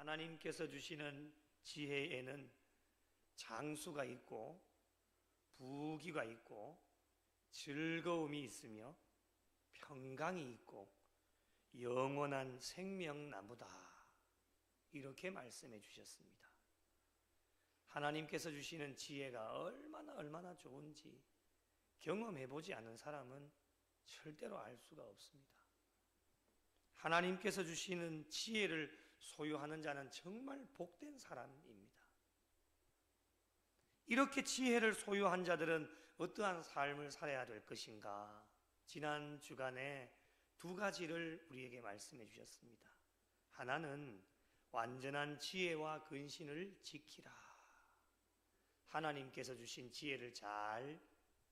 하나님께서 주시는 지혜에는 장수가 있고 부귀가 있고 즐거움이 있으며 평강이 있고 영원한 생명나무다, 이렇게 말씀해 주셨습니다. 하나님께서 주시는 지혜가 얼마나 좋은지 경험해 보지 않은 사람은 절대로 알 수가 없습니다. 하나님께서 주시는 지혜를 소유하는 자는 정말 복된 사람입니다. 이렇게 지혜를 소유한 자들은 어떠한 삶을 살아야 될 것인가? 지난 주간에 두 가지를 우리에게 말씀해 주셨습니다. 하나는 완전한 지혜와 근신을 지키라. 하나님께서 주신 지혜를 잘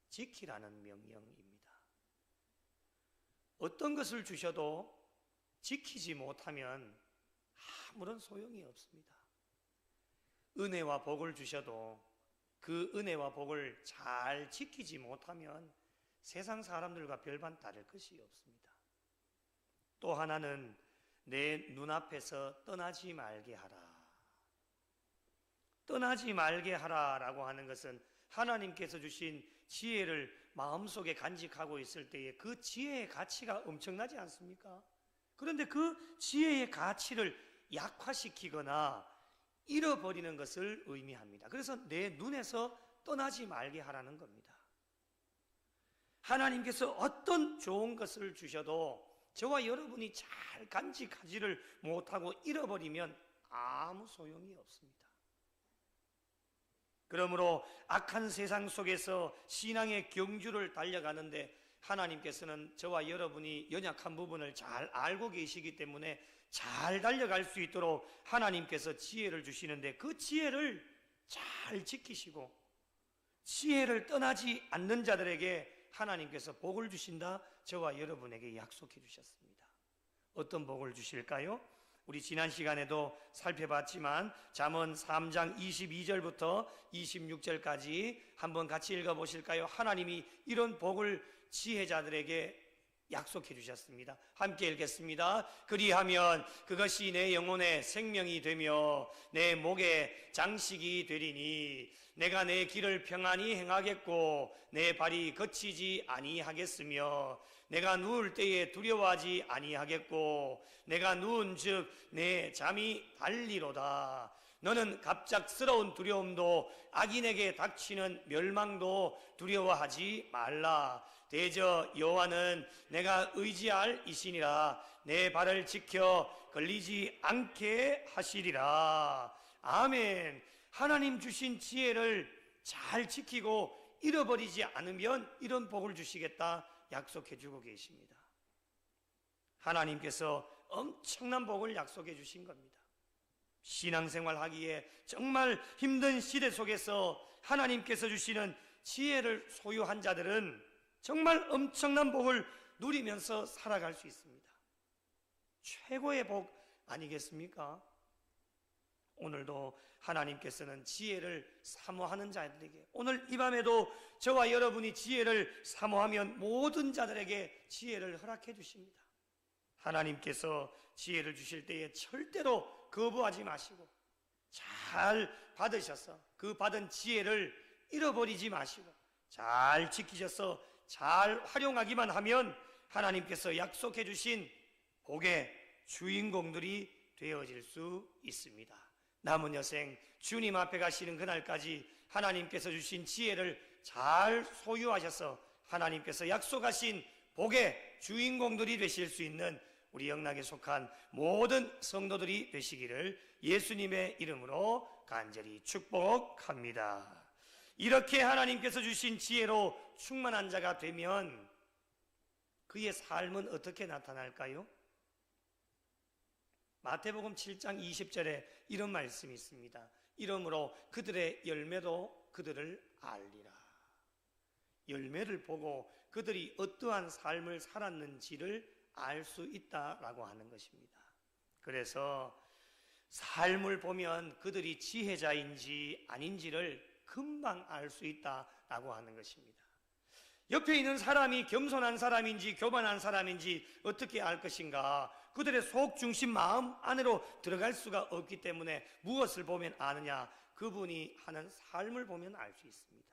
지키라는 명령입니다. 어떤 것을 주셔도 지키지 못하면 아무런 소용이 없습니다. 은혜와 복을 주셔도 그 은혜와 복을 잘 지키지 못하면 세상 사람들과 별반 다를 것이 없습니다. 또 하나는 내 눈앞에서 떠나지 말게 하라. 떠나지 말게 하라라고 하는 것은 하나님께서 주신 지혜를 마음속에 간직하고 있을 때에 그 지혜의 가치가 엄청나지 않습니까? 그런데 그 지혜의 가치를 약화시키거나 잃어버리는 것을 의미합니다. 그래서 내 눈에서 떠나지 말게 하라는 겁니다. 하나님께서 어떤 좋은 것을 주셔도 저와 여러분이 잘 간직하지를 못하고 잃어버리면 아무 소용이 없습니다. 그러므로 악한 세상 속에서 신앙의 경주를 달려가는데 하나님께서는 저와 여러분이 연약한 부분을 잘 알고 계시기 때문에 잘 달려갈 수 있도록 하나님께서 지혜를 주시는데 그 지혜를 잘 지키시고 지혜를 떠나지 않는 자들에게 하나님께서 복을 주신다, 저와 여러분에게 약속해 주셨습니다. 어떤 복을 주실까요? 우리 지난 시간에도 살펴봤지만 잠언 3장 22절부터 26절까지 한번 같이 읽어보실까요? 하나님이 이런 복을 지혜자들에게 약속해 주셨습니다. 함께 읽겠습니다. 그리하면 그것이 내 영혼의 생명이 되며 내 목의 장식이 되리니 내가 내 길을 평안히 행하겠고 내 발이 거치지 아니하겠으며 내가 누울 때에 두려워하지 아니하겠고 내가 누운 즉 내 잠이 달리로다. 너는 갑작스러운 두려움도 악인에게 닥치는 멸망도 두려워하지 말라. 대저 여호와는 내가 의지할 이시니라. 내 발을 지켜 걸리지 않게 하시리라. 아멘. 하나님 주신 지혜를 잘 지키고 잃어버리지 않으면 이런 복을 주시겠다 약속해 주고 계십니다. 하나님께서 엄청난 복을 약속해 주신 겁니다. 신앙생활 하기에 정말 힘든 시대 속에서 하나님께서 주시는 지혜를 소유한 자들은 정말 엄청난 복을 누리면서 살아갈 수 있습니다. 최고의 복 아니겠습니까? 오늘도 하나님께서는 지혜를 사모하는 자들에게, 오늘 이 밤에도 저와 여러분이 지혜를 사모하면 모든 자들에게 지혜를 허락해 주십니다. 하나님께서 지혜를 주실 때에 절대로 거부하지 마시고 잘 받으셔서 그 받은 지혜를 잃어버리지 마시고 잘 지키셔서 잘 활용하기만 하면 하나님께서 약속해 주신 복의 주인공들이 되어질 수 있습니다. 남은 여생 주님 앞에 가시는 그날까지 하나님께서 주신 지혜를 잘 소유하셔서 하나님께서 약속하신 복의 주인공들이 되실 수 있는 우리 영락에 속한 모든 성도들이 되시기를 예수님의 이름으로 간절히 축복합니다. 이렇게 하나님께서 주신 지혜로 충만한 자가 되면 그의 삶은 어떻게 나타날까요? 마태복음 7장 20절에 이런 말씀이 있습니다. 이러므로 그들의 열매도 그들을 알리라. 열매를 보고 그들이 어떠한 삶을 살았는지를 알 수 있다라고 하는 것입니다. 그래서 삶을 보면 그들이 지혜자인지 아닌지를 금방 알 수 있다라고 하는 것입니다. 옆에 있는 사람이 겸손한 사람인지 교만한 사람인지 어떻게 알 것인가? 그들의 속 중심 마음 안으로 들어갈 수가 없기 때문에 무엇을 보면 아느냐? 그분이 하는 삶을 보면 알 수 있습니다.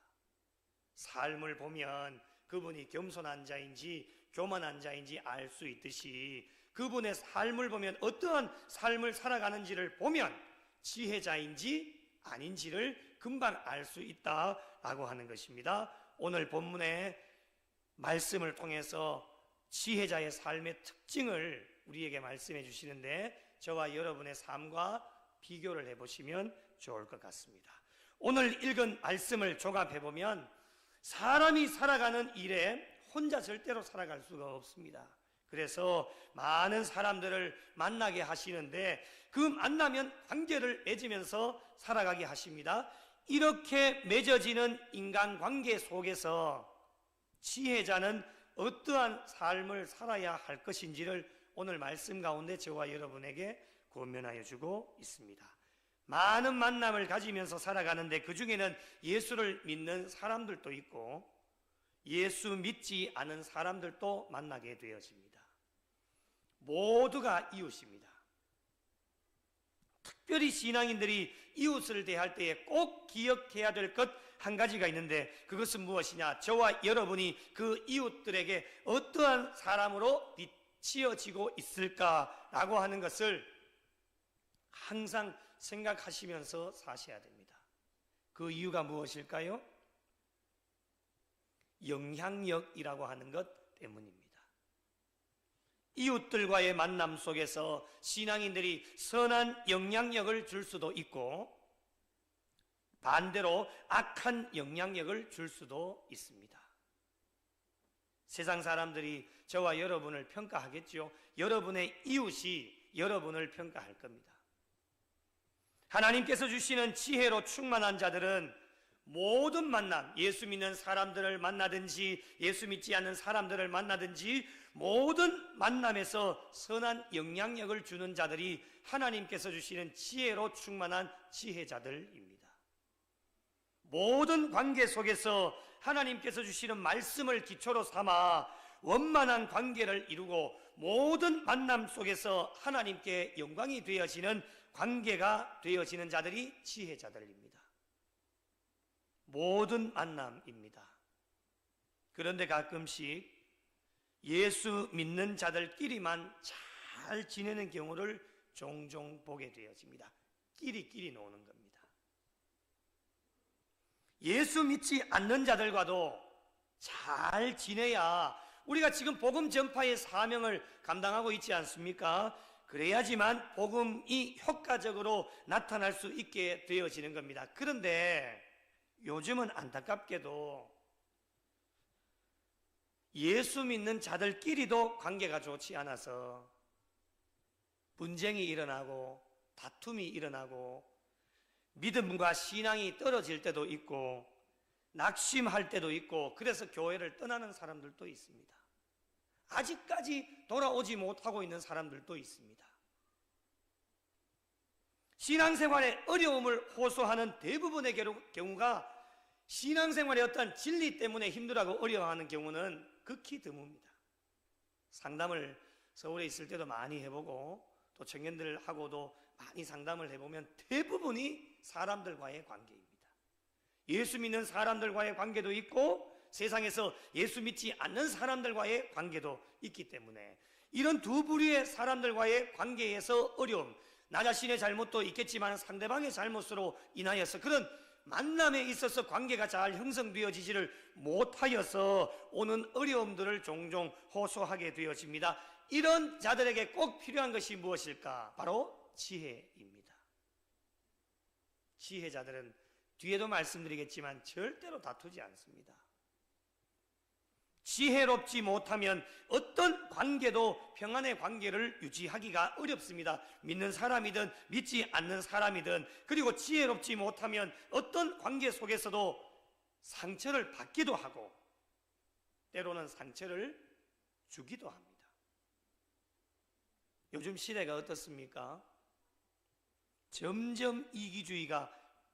삶을 보면 그분이 겸손한 자인지 교만한 자인지 알 수 있듯이 그분의 삶을 보면 어떠한 삶을 살아가는지를 보면 지혜자인지 아닌지를 금방 알 수 있다라고 하는 것입니다. 오늘 본문의 말씀을 통해서 지혜자의 삶의 특징을 우리에게 말씀해 주시는데 저와 여러분의 삶과 비교를 해보시면 좋을 것 같습니다. 오늘 읽은 말씀을 조합해 보면 사람이 살아가는 일에 혼자 절대로 살아갈 수가 없습니다. 그래서 많은 사람들을 만나게 하시는데 그 만나면 관계를 맺으면서 살아가게 하십니다. 이렇게 맺어지는 인간관계 속에서 지혜자는 어떠한 삶을 살아야 할 것인지를 오늘 말씀 가운데 저와 여러분에게 권면하여 주고 있습니다. 많은 만남을 가지면서 살아가는데 그 중에는 예수를 믿는 사람들도 있고 예수 믿지 않은 사람들도 만나게 되어집니다. 모두가 이웃입니다. 특별히 신앙인들이 이웃을 대할 때에 꼭 기억해야 될 것 한 가지가 있는데 그것은 무엇이냐? 저와 여러분이 그 이웃들에게 어떠한 사람으로 비치어지고 있을까라고 하는 것을 항상 생각하시면서 사셔야 됩니다. 그 이유가 무엇일까요? 영향력이라고 하는 것 때문입니다. 이웃들과의 만남 속에서 신앙인들이 선한 영향력을 줄 수도 있고 반대로 악한 영향력을 줄 수도 있습니다. 세상 사람들이 저와 여러분을 평가하겠죠. 여러분의 이웃이 여러분을 평가할 겁니다. 하나님께서 주시는 지혜로 충만한 자들은 모든 만남, 예수 믿는 사람들을 만나든지 예수 믿지 않는 사람들을 만나든지 모든 만남에서 선한 영향력을 주는 자들이 하나님께서 주시는 지혜로 충만한 지혜자들입니다. 모든 관계 속에서 하나님께서 주시는 말씀을 기초로 삼아 원만한 관계를 이루고 모든 만남 속에서 하나님께 영광이 되어지는 관계가 되어지는 자들이 지혜자들입니다. 모든 만남입니다. 그런데 가끔씩 예수 믿는 자들끼리만 잘 지내는 경우를 종종 보게 되어집니다. 끼리끼리 노는 겁니다. 예수 믿지 않는 자들과도 잘 지내야 우리가 지금 복음 전파의 사명을 감당하고 있지 않습니까? 그래야지만 복음이 효과적으로 나타날 수 있게 되어지는 겁니다. 그런데 요즘은 안타깝게도 예수 믿는 자들끼리도 관계가 좋지 않아서 분쟁이 일어나고 다툼이 일어나고 믿음과 신앙이 떨어질 때도 있고 낙심할 때도 있고 그래서 교회를 떠나는 사람들도 있습니다. 아직까지 돌아오지 못하고 있는 사람들도 있습니다. 신앙생활에 어려움을 호소하는 대부분의 경우가 신앙생활의 어떤 진리 때문에 힘들어하고 어려워하는 경우는 극히 드뭅니다. 상담을 서울에 있을 때도 많이 해보고 또 청년들하고도 많이 상담을 해보면 대부분이 사람들과의 관계입니다. 예수 믿는 사람들과의 관계도 있고 세상에서 예수 믿지 않는 사람들과의 관계도 있기 때문에 이런 두 부류의 사람들과의 관계에서 어려움, 나 자신의 잘못도 있겠지만 상대방의 잘못으로 인하여서 그런 만남에 있어서 관계가 잘 형성되어지지를 못하여서 오는 어려움들을 종종 호소하게 되어집니다. 이런 자들에게 꼭 필요한 것이 무엇일까? 바로 지혜입니다. 지혜자들은 뒤에도 말씀드리겠지만 절대로 다투지 않습니다. 지혜롭지 못하면 어떤 관계도 평안의 관계를 유지하기가 어렵습니다. 믿는 사람이든 믿지 않는 사람이든. 그리고 지혜롭지 못하면 어떤 관계 속에서도 상처를 받기도 하고 때로는 상처를 주기도 합니다. 요즘 시대가 어떻습니까? 점점 이기주의가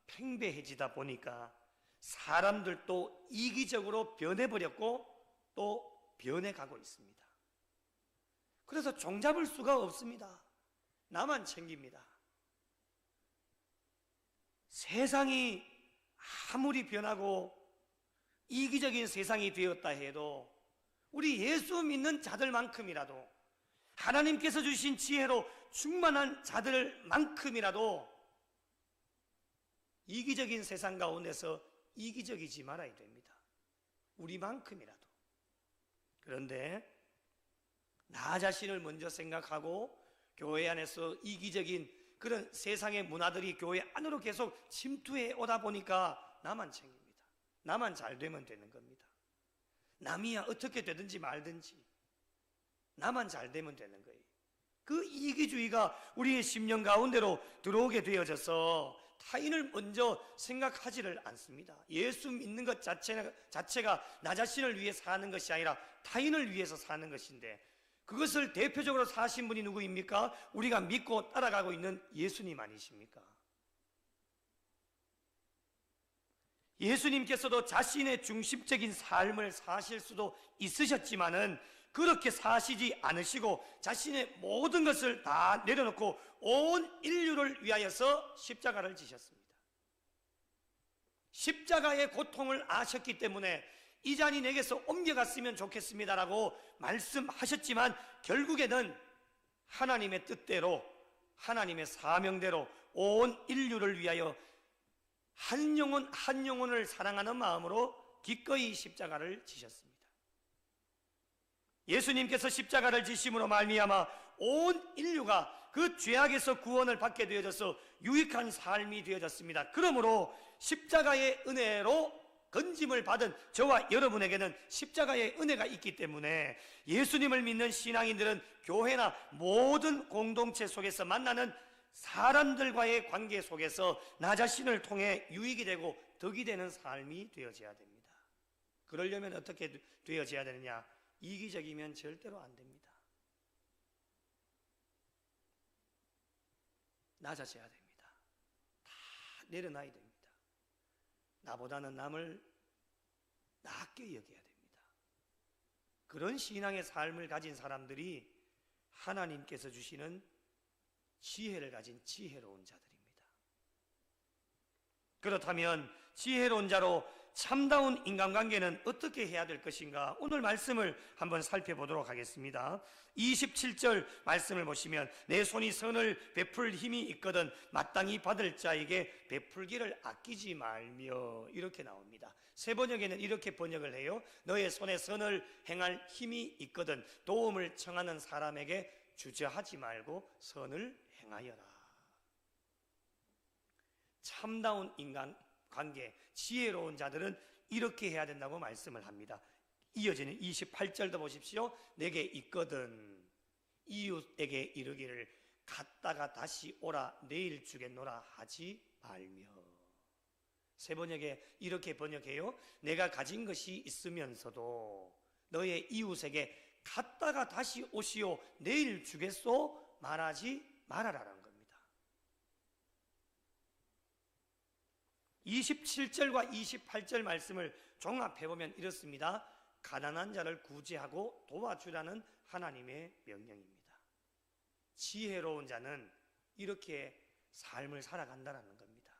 팽배해지다 보니까 사람들도 이기적으로 변해버렸고 또 변해가고 있습니다. 그래서 종잡을 수가 없습니다. 나만 챙깁니다. 세상이 아무리 변하고 이기적인 세상이 되었다 해도 우리 예수 믿는 자들만큼이라도, 하나님께서 주신 지혜로 충만한 자들만큼이라도 이기적인 세상 가운데서 이기적이지 말아야 됩니다. 우리만큼이라도. 그런데 나 자신을 먼저 생각하고 교회 안에서 이기적인 그런 세상의 문화들이 교회 안으로 계속 침투해 오다 보니까 나만 챙깁니다. 나만 잘 되면 되는 겁니다. 남이야 어떻게 되든지 말든지 나만 잘 되면 되는 거예요. 그 이기주의가 우리의 심령 가운데로 들어오게 되어져서 타인을 먼저 생각하지를 않습니다. 예수 믿는 것 자체가 나 자신을 위해 사는 것이 아니라 타인을 위해서 사는 것인데, 그것을 대표적으로 사신 분이 누구입니까? 우리가 믿고 따라가고 있는 예수님 아니십니까? 예수님께서도 자신의 중심적인 삶을 사실 수도 있으셨지만은 그렇게 사시지 않으시고 자신의 모든 것을 다 내려놓고 온 인류를 위하여서 십자가를 지셨습니다. 십자가의 고통을 아셨기 때문에 이 잔이 내게서 옮겨갔으면 좋겠습니다라고 말씀하셨지만, 결국에는 하나님의 뜻대로, 하나님의 사명대로 온 인류를 위하여 한 영혼 한 영혼을 사랑하는 마음으로 기꺼이 십자가를 지셨습니다. 예수님께서 십자가를 지심으로 말미암아 온 인류가 그 죄악에서 구원을 받게 되어져서 유익한 삶이 되어졌습니다. 그러므로 십자가의 은혜로 건짐을 받은 저와 여러분에게는 십자가의 은혜가 있기 때문에 예수님을 믿는 신앙인들은 교회나 모든 공동체 속에서 만나는 사람들과의 관계 속에서 나 자신을 통해 유익이 되고 덕이 되는 삶이 되어져야 됩니다. 그러려면 어떻게 되어져야 되느냐? 이기적이면 절대로 안 됩니다. 낮아져야 됩니다. 다 내려놔야 됩니다. 나보다는 남을 낮게 여겨야 됩니다. 그런 신앙의 삶을 가진 사람들이 하나님께서 주시는 지혜를 가진 지혜로운 자들입니다. 그렇다면 지혜로운 자로 참다운 인간관계는 어떻게 해야 될 것인가? 오늘 말씀을 한번 살펴보도록 하겠습니다. 27절 말씀을 보시면 내 손이 선을 베풀 힘이 있거든 마땅히 받을 자에게 베풀기를 아끼지 말며, 이렇게 나옵니다. 새 번역에는 이렇게 번역을 해요. 너의 손에 선을 행할 힘이 있거든 도움을 청하는 사람에게 주저하지 말고 선을 행하여라. 참다운 인간관계, 지혜로운 자들은 이렇게 해야 된다고 말씀을 합니다. 이어지는 28절도 보십시오. 내게 있거든 이웃에게 이르기를 갔다가 다시 오라 내일 주겠노라 하지 말며. 새 번역에 이렇게 번역해요. 내가 가진 것이 있으면서도 너의 이웃에게 갔다가 다시 오시오 내일 주겠소 말하지 말아라라는 겁니다. 27절과 28절 말씀을 종합해보면 이렇습니다. 가난한 자를 구제하고 도와주라는 하나님의 명령입니다. 지혜로운 자는 이렇게 삶을 살아간다는 겁니다.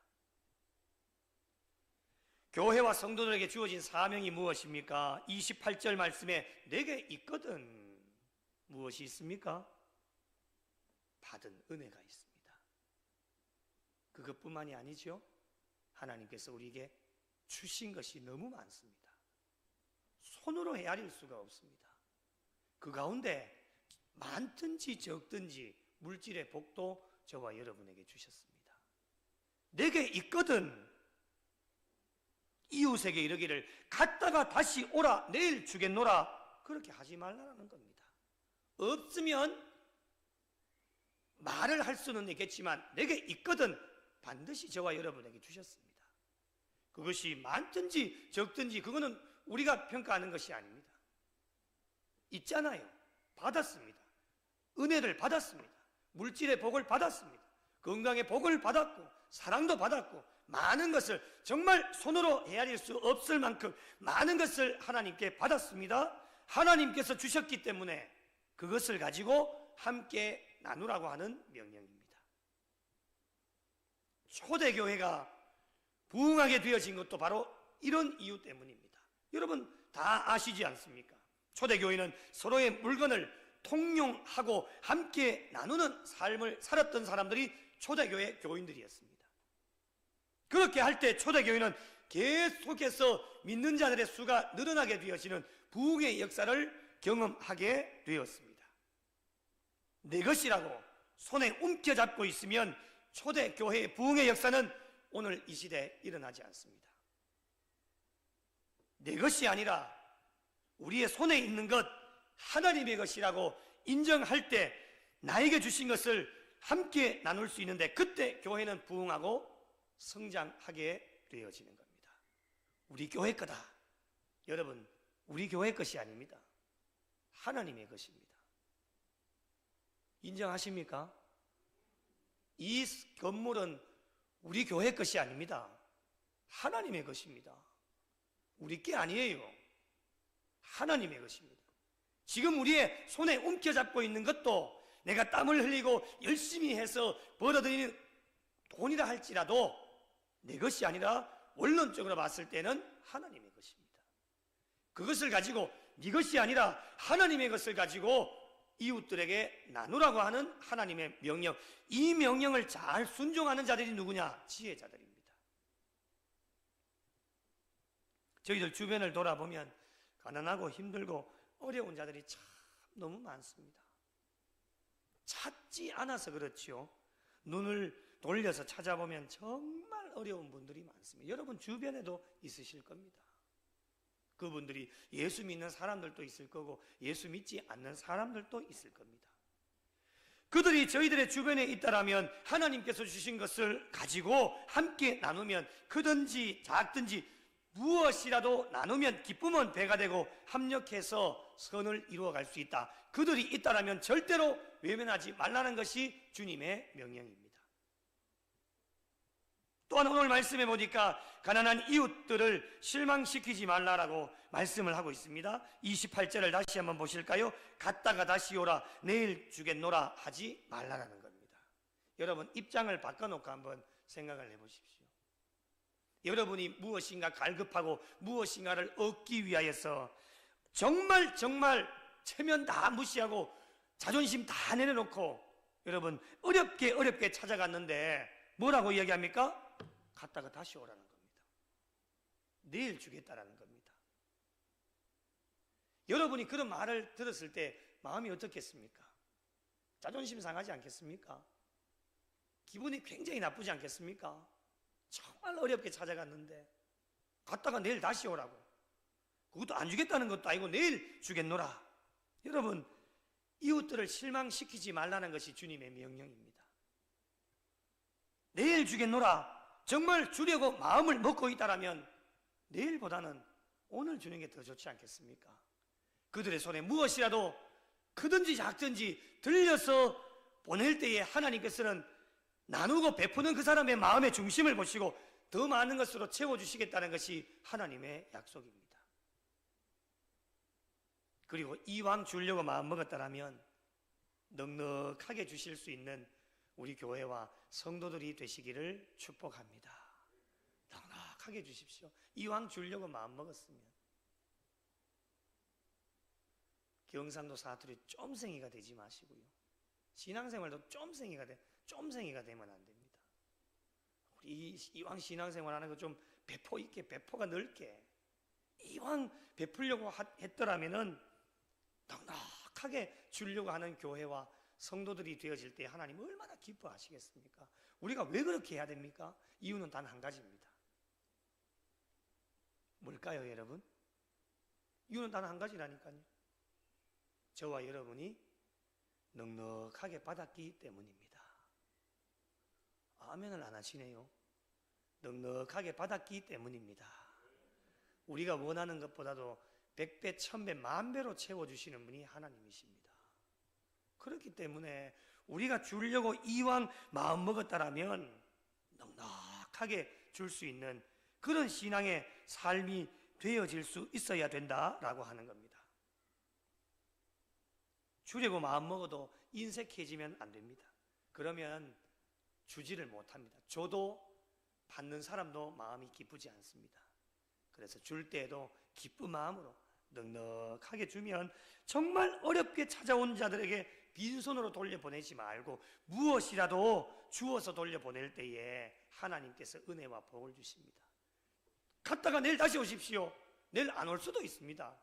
교회와 성도들에게 주어진 사명이 무엇입니까? 28절 말씀에 내게 있거든 무엇이 있습니까? 받은 은혜가 있습니다. 그것뿐만이 아니죠. 하나님께서 우리에게 주신 것이 너무 많습니다. 손으로 헤아릴 수가 없습니다. 그 가운데 많든지 적든지 물질의 복도 저와 여러분에게 주셨습니다. 내게 있거든 이웃에게 이르기를 갔다가 다시 오라 내일 주겠노라 그렇게 하지 말라는 겁니다. 없으면 말을 할 수는 있겠지만 내게 있거든 반드시 저와 여러분에게 주셨습니다. 그것이 많든지 적든지 그거는 우리가 평가하는 것이 아닙니다. 있잖아요. 받았습니다. 은혜를 받았습니다. 물질의 복을 받았습니다. 건강의 복을 받았고 사랑도 받았고 많은 것을 정말 손으로 헤아릴 수 없을 만큼 많은 것을 하나님께 받았습니다. 하나님께서 주셨기 때문에 그것을 가지고 함께 나누라고 하는 명령입니다. 초대교회가 부흥하게 되어진 것도 바로 이런 이유 때문입니다. 여러분 다 아시지 않습니까? 초대교회는 서로의 물건을 통용하고 함께 나누는 삶을 살았던 사람들이 초대교회 교인들이었습니다. 그렇게 할 때 초대교회는 계속해서 믿는 자들의 수가 늘어나게 되어지는 부흥의 역사를 경험하게 되었습니다. 내 것이라고 손에 움켜잡고 있으면 초대교회의 부흥의 역사는 오늘 이 시대에 일어나지 않습니다. 내 것이 아니라 우리의 손에 있는 것 하나님의 것이라고 인정할 때 나에게 주신 것을 함께 나눌 수 있는데 그때 교회는 부흥하고 성장하게 되어지는 겁니다. 우리 교회 거다. 여러분 우리 교회 것이 아닙니다. 하나님의 것입니다. 인정하십니까? 이 건물은 우리 교회 것이 아닙니다. 하나님의 것입니다. 우리 게 아니에요. 하나님의 것입니다. 지금 우리의 손에 움켜잡고 있는 것도 내가 땀을 흘리고 열심히 해서 벌어들이는 돈이라 할지라도 내 것이 아니라 원론적으로 봤을 때는 하나님의 것입니다. 그것을 가지고 네 것이 아니라 하나님의 것을 가지고 이웃들에게 나누라고 하는 하나님의 명령, 이 명령을 잘 순종하는 자들이 누구냐? 지혜자들입니다. 저희들 주변을 돌아보면 가난하고 힘들고 어려운 자들이 참 너무 많습니다. 찾지 않아서 그렇지요. 눈을 돌려서 찾아보면 정말 어려운 분들이 많습니다. 여러분 주변에도 있으실 겁니다. 그분들이 예수 믿는 사람들도 있을 거고 예수 믿지 않는 사람들도 있을 겁니다. 그들이 저희들의 주변에 있다라면 하나님께서 주신 것을 가지고 함께 나누면 크든지 작든지 무엇이라도 나누면 기쁨은 배가 되고 합력해서 선을 이루어갈 수 있다. 그들이 있다라면 절대로 외면하지 말라는 것이 주님의 명령입니다. 또한 오늘 말씀해 보니까 가난한 이웃들을 실망시키지 말라라고 말씀을 하고 있습니다. 28절을 다시 한번 보실까요? 갔다가 다시 오라 내일 주겠노라 하지 말라라는 겁니다. 여러분 입장을 바꿔놓고 한번 생각을 해보십시오. 여러분이 무엇인가 갈급하고 무엇인가를 얻기 위하여서 정말 체면 다 무시하고 자존심 다 내려놓고 여러분 어렵게 찾아갔는데 뭐라고 이야기합니까? 갔다가 다시 오라는 겁니다. 내일 주겠다라는 겁니다. 여러분이 그런 말을 들었을 때 마음이 어떻겠습니까? 자존심 상하지 않겠습니까? 기분이 굉장히 나쁘지 않겠습니까? 정말 어렵게 찾아갔는데 갔다가 내일 다시 오라고, 그것도 안 주겠다는 것도 아니고 내일 주겠노라. 여러분 이웃들을 실망시키지 말라는 것이 주님의 명령입니다. 내일 주겠노라. 정말 주려고 마음을 먹고 있다라면 내일보다는 오늘 주는 게 더 좋지 않겠습니까? 그들의 손에 무엇이라도 크든지 작든지 들려서 보낼 때에 하나님께서는 나누고 베푸는 그 사람의 마음의 중심을 보시고 더 많은 것으로 채워주시겠다는 것이 하나님의 약속입니다. 그리고 이왕 주려고 마음먹었다라면 넉넉하게 주실 수 있는 우리 교회와 성도들이 되시기를 축복합니다. 넉넉하게 주십시오. 이왕 주려고 마음먹었으면. 경상도 사투리 쫌생이가 되지 마시고요. 신앙생활도 쫌생이가 되면 안 됩니다. 우리 이왕 신앙생활하는 거 좀 배포 있게, 배포가 넓게 이왕 베풀려고 했더라면은 넉넉하게 주려고 하는 교회와 성도들이 되어질 때 하나님 얼마나 기뻐하시겠습니까? 우리가 왜 그렇게 해야 됩니까? 이유는 단 한 가지입니다. 뭘까요, 여러분? 이유는 단 한 가지라니까요. 저와 여러분이 넉넉하게 받았기 때문입니다. 아멘을 안 하시네요. 넉넉하게 받았기 때문입니다. 우리가 원하는 것보다도 100배, 1000배, 10,000배로 채워주시는 분이 하나님이십니다. 그렇기 때문에 우리가 주려고 이왕 마음먹었다라면 넉넉하게 줄 수 있는 그런 신앙의 삶이 되어질 수 있어야 된다라고 하는 겁니다. 주려고 마음먹어도 인색해지면 안 됩니다. 그러면 주지를 못합니다. 줘도 받는 사람도 마음이 기쁘지 않습니다. 그래서 줄 때에도 기쁜 마음으로 넉넉하게 주면 정말 어렵게 찾아온 자들에게 빈손으로 돌려보내지 말고 무엇이라도 주어서 돌려보낼 때에 하나님께서 은혜와 복을 주십니다. 갔다가 내일 다시 오십시오. 내일 안 올 수도 있습니다.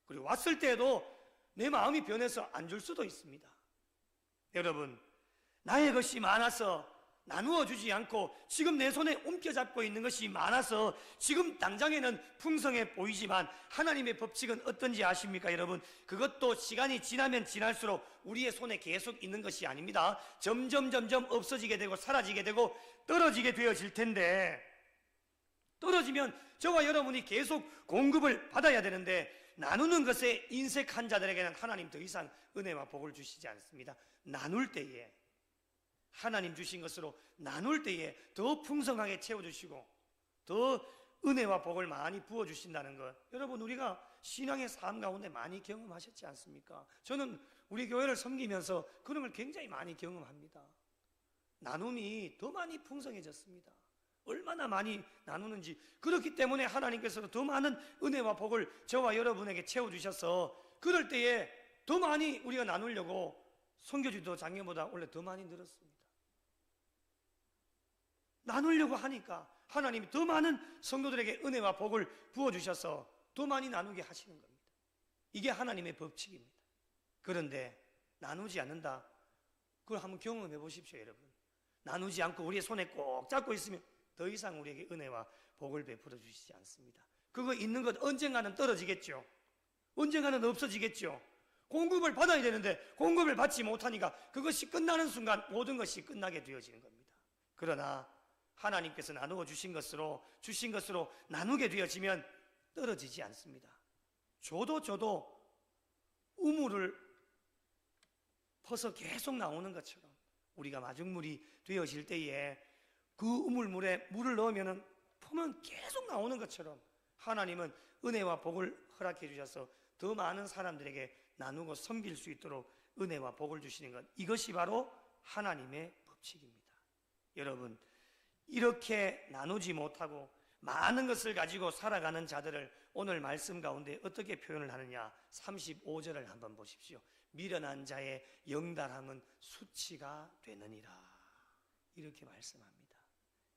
그리고 왔을 때에도 내 마음이 변해서 안 줄 수도 있습니다. 여러분, 나의 것이 많아서 나누어 주지 않고 지금 내 손에 움켜잡고 있는 것이 많아서 지금 당장에는 풍성해 보이지만 하나님의 법칙은 어떤지 아십니까 여러분? 그것도 시간이 지나면 지날수록 우리의 손에 계속 있는 것이 아닙니다. 점점 없어지게 되고 사라지게 되고 떨어지게 되어질 텐데, 떨어지면 저와 여러분이 계속 공급을 받아야 되는데 나누는 것에 인색한 자들에게는 하나님 더 이상 은혜와 복을 주시지 않습니다. 나눌 때에, 하나님 주신 것으로 나눌 때에 더 풍성하게 채워주시고 더 은혜와 복을 많이 부어주신다는 것, 여러분 우리가 신앙의 삶 가운데 많이 경험하셨지 않습니까? 저는 우리 교회를 섬기면서 그런 걸 굉장히 많이 경험합니다. 나눔이 더 많이 풍성해졌습니다. 얼마나 많이 나누는지. 그렇기 때문에 하나님께서도 더 많은 은혜와 복을 저와 여러분에게 채워주셔서 그럴 때에 더 많이 우리가 나누려고 선교지도 작년보다 원래 더 많이 늘었습니다. 나누려고 하니까 하나님이 더 많은 성도들에게 은혜와 복을 부어주셔서 더 많이 나누게 하시는 겁니다. 이게 하나님의 법칙입니다. 그런데 나누지 않는다, 그걸 한번 경험해 보십시오 여러분. 나누지 않고 우리의 손에 꼭 잡고 있으면 더 이상 우리에게 은혜와 복을 베풀어 주시지 않습니다. 그거 있는 것 언젠가는 떨어지겠죠. 언젠가는 없어지겠죠. 공급을 받아야 되는데 공급을 받지 못하니까 그것이 끝나는 순간 모든 것이 끝나게 되어지는 겁니다. 그러나 하나님께서 나누어 주신 것으로 나누게 되어지면 떨어지지 않습니다. 줘도 우물을 퍼서 계속 나오는 것처럼 우리가 마중물이 되어질 때에 그 우물물에 물을 넣으면 품은 계속 나오는 것처럼 하나님은 은혜와 복을 허락해 주셔서 더 많은 사람들에게 나누고 섬길 수 있도록 은혜와 복을 주시는 것, 이것이 바로 하나님의 법칙입니다. 여러분, 이렇게 나누지 못하고 많은 것을 가지고 살아가는 자들을 오늘 말씀 가운데 어떻게 표현을 하느냐, 35절을 한번 보십시오. 미련한 자의 영달함은 수치가 되느니라, 이렇게 말씀합니다.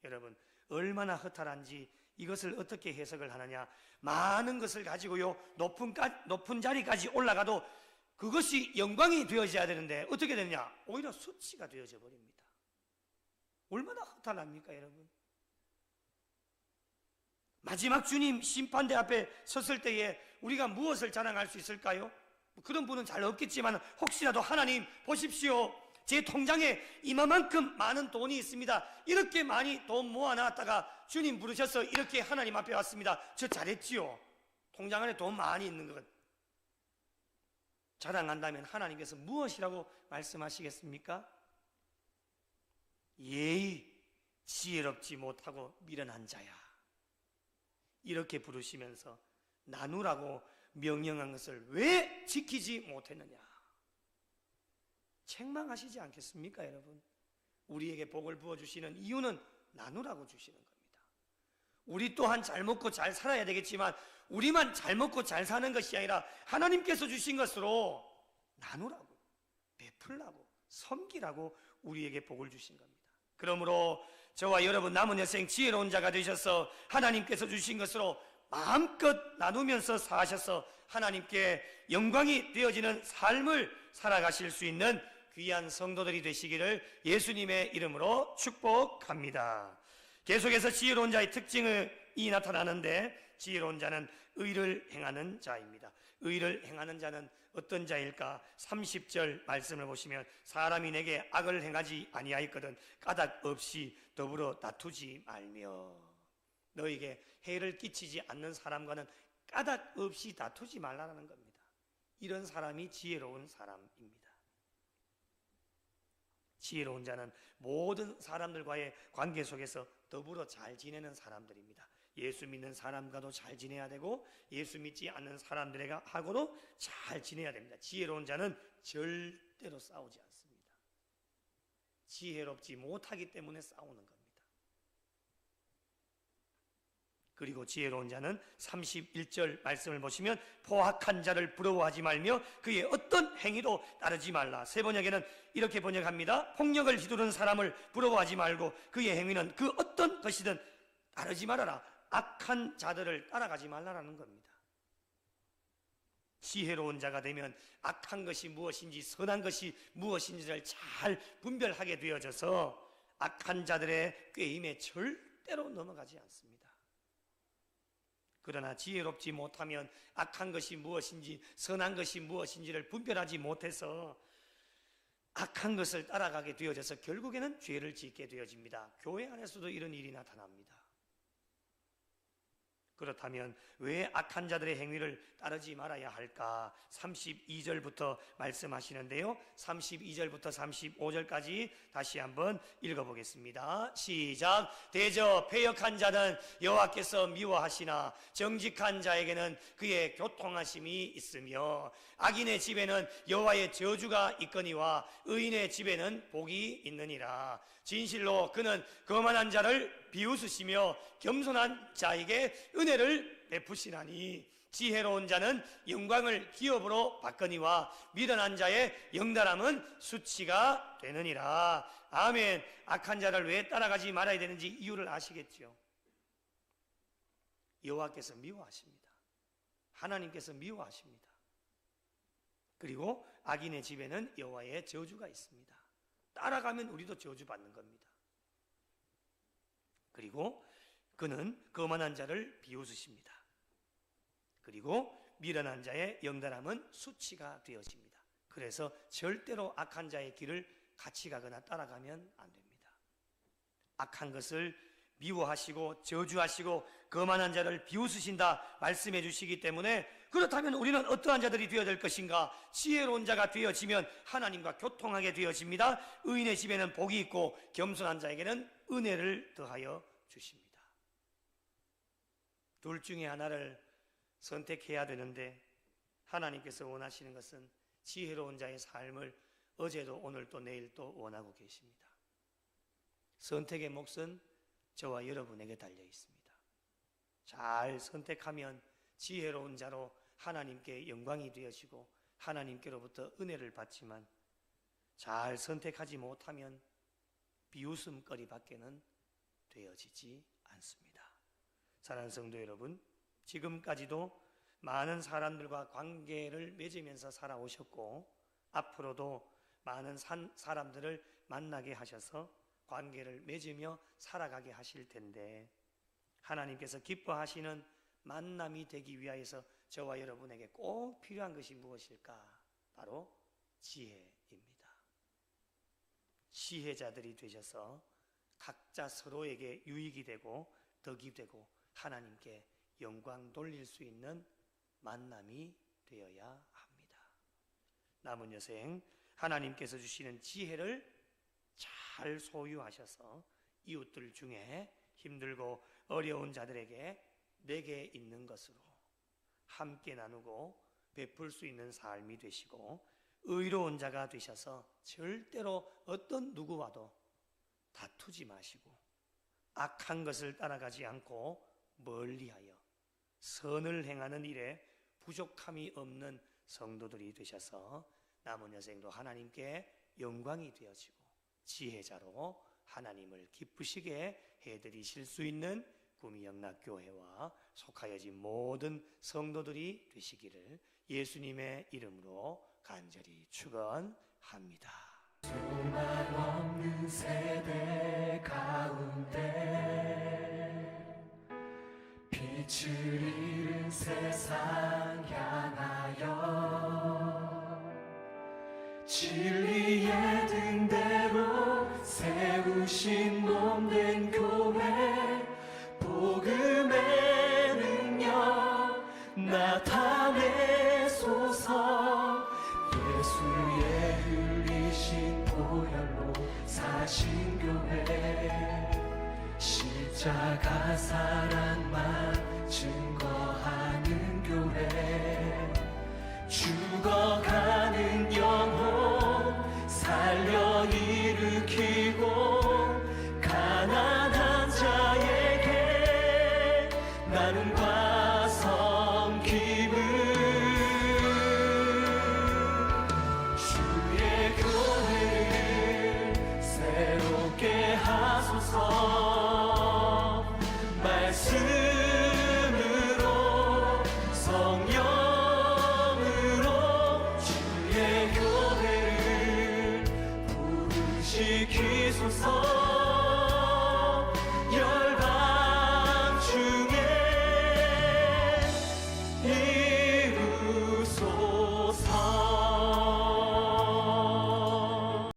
여러분, 얼마나 허탈한지 이것을 어떻게 해석을 하느냐, 많은 것을 가지고요 높은 자리까지 올라가도 그것이 영광이 되어져야 되는데 어떻게 되느냐, 오히려 수치가 되어져 버립니다. 얼마나 허탈합니까 여러분? 마지막 주님 심판대 앞에 섰을 때에 우리가 무엇을 자랑할 수 있을까요? 그런 분은 잘 없겠지만 혹시라도 하나님 보십시오, 제 통장에 이만큼 많은 돈이 있습니다. 이렇게 많이 돈 모아놨다가 주님 부르셔서 이렇게 하나님 앞에 왔습니다. 저 잘했지요? 통장 안에 돈 많이 있는 것 자랑한다면 하나님께서 무엇이라고 말씀하시겠습니까? 예의 지혜롭지 못하고 미련한 자야, 이렇게 부르시면서 나누라고 명령한 것을 왜 지키지 못했느냐, 책망하시지 않겠습니까 여러분? 우리에게 복을 부어주시는 이유는 나누라고 주시는 겁니다. 우리 또한 잘 먹고 잘 살아야 되겠지만 우리만 잘 먹고 잘 사는 것이 아니라 하나님께서 주신 것으로 나누라고, 베풀라고, 섬기라고 우리에게 복을 주신 겁니다. 그러므로 저와 여러분 남은 여생 지혜로운 자가 되셔서 하나님께서 주신 것으로 마음껏 나누면서 사셔서 하나님께 영광이 되어지는 삶을 살아가실 수 있는 귀한 성도들이 되시기를 예수님의 이름으로 축복합니다. 계속해서 지혜로운 자의 특징이 나타나는데, 지혜로운 자는 의를 행하는 자입니다. 의를 행하는 자는 어떤 자일까? 30절 말씀을 보시면 사람이 내게 악을 행하지 아니하였거든 까닭 없이 더불어 다투지 말며, 너에게 해를 끼치지 않는 사람과는 까닭 없이 다투지 말라는 겁니다. 이런 사람이 지혜로운 사람입니다. 지혜로운 자는 모든 사람들과의 관계 속에서 더불어 잘 지내는 사람들입니다. 예수 믿는 사람과도 잘 지내야 되고 예수 믿지 않는 사람들하고도 잘 지내야 됩니다. 지혜로운 자는 절대로 싸우지 않습니다. 지혜롭지 못하기 때문에 싸우는 겁니다. 그리고 지혜로운 자는 31절 말씀을 보시면 포학한 자를 부러워하지 말며 그의 어떤 행위도 따르지 말라. 세 번역에는 이렇게 번역합니다. 폭력을 휘두르는 사람을 부러워하지 말고 그의 행위는 그 어떤 것이든 따르지 말아라. 악한 자들을 따라가지 말라라는 겁니다. 지혜로운 자가 되면 악한 것이 무엇인지 선한 것이 무엇인지를 잘 분별하게 되어져서 악한 자들의 꾀임에 절대로 넘어가지 않습니다. 그러나 지혜롭지 못하면 악한 것이 무엇인지 선한 것이 무엇인지를 분별하지 못해서 악한 것을 따라가게 되어져서 결국에는 죄를 짓게 되어집니다. 교회 안에서도 이런 일이 나타납니다. 그렇다면 왜 악한 자들의 행위를 따르지 말아야 할까? 32절부터 말씀하시는데요, 32절부터 35절까지 다시 한번 읽어보겠습니다. 시작. 대저 패역한 자는 여호와께서 미워하시나 정직한 자에게는 그의 교통하심이 있으며 악인의 집에는 여호와의 저주가 있거니와 의인의 집에는 복이 있느니라. 진실로 그는 거만한 자를 비웃으시며 겸손한 자에게 은혜를 베푸시나니 지혜로운 자는 영광을 기업으로 받거니와 미련한 자의 영달함은 수치가 되느니라. 아멘. 악한 자를 왜 따라가지 말아야 되는지 이유를 아시겠죠? 여호와께서 미워하십니다. 하나님께서 미워하십니다. 그리고 악인의 집에는 여호와의 저주가 있습니다. 따라가면 우리도 저주받는 겁니다. 그리고 그는 거만한 자를 비웃으십니다. 그리고 미련한 자의 영달함은 수치가 되어집니다. 그래서 절대로 악한 자의 길을 같이 가거나 따라가면 안 됩니다. 악한 것을 미워하시고 저주하시고 거만한 자를 비웃으신다 말씀해 주시기 때문에, 그렇다면 우리는 어떠한 자들이 되어야 될 것인가? 지혜로운 자가 되어지면 하나님과 교통하게 되어집니다. 의인의 집에는 복이 있고 겸손한 자에게는 은혜를 더하여 주십니다. 둘 중에 하나를 선택해야 되는데 하나님께서 원하시는 것은 지혜로운 자의 삶을 어제도 오늘도 내일도 원하고 계십니다. 선택의 몫은 저와 여러분에게 달려 있습니다. 잘 선택하면 지혜로운 자로 하나님께 영광이 되어지고 하나님께로부터 은혜를 받지만, 잘 선택하지 못하면 비웃음거리 밖에는 되어지지 않습니다. 사랑하는 성도 여러분, 지금까지도 많은 사람들과 관계를 맺으면서 살아오셨고 앞으로도 많은 사람들을 만나게 하셔서 관계를 맺으며 살아가게 하실 텐데, 하나님께서 기뻐하시는 만남이 되기 위하여서 저와 여러분에게 꼭 필요한 것이 무엇일까? 바로 지혜입니다. 지혜자들이 되셔서 각자 서로에게 유익이 되고 덕이 되고 하나님께 영광 돌릴 수 있는 만남이 되어야 합니다. 남은 여생 하나님께서 주시는 지혜를 잘 소유하셔서 이웃들 중에 힘들고 어려운 자들에게 내게 있는 것으로 함께 나누고 베풀 수 있는 삶이 되시고, 의로운 자가 되셔서 절대로 어떤 누구와도 다투지 마시고 악한 것을 따라가지 않고 멀리하여 선을 행하는 일에 부족함이 없는 성도들이 되셔서 남은 여생도 하나님께 영광이 되어지고 지혜자로 하나님을 기쁘시게 해드리실 수 있는 구미영락교회와 속하여진 모든 성도들이 되시기를 예수님의 이름으로 간절히 축원합니다. 소망 없는 세대 가운데 빛을 잃은 세상 향하여 진리의 등대로 세우신 몸된 교회, 복음의 능력 나타내소서. 예수의 흘리신 보혈로 사신 교회, 십자가 사랑만 증거하는 교회, 죽어가는 영혼 살려 일으키고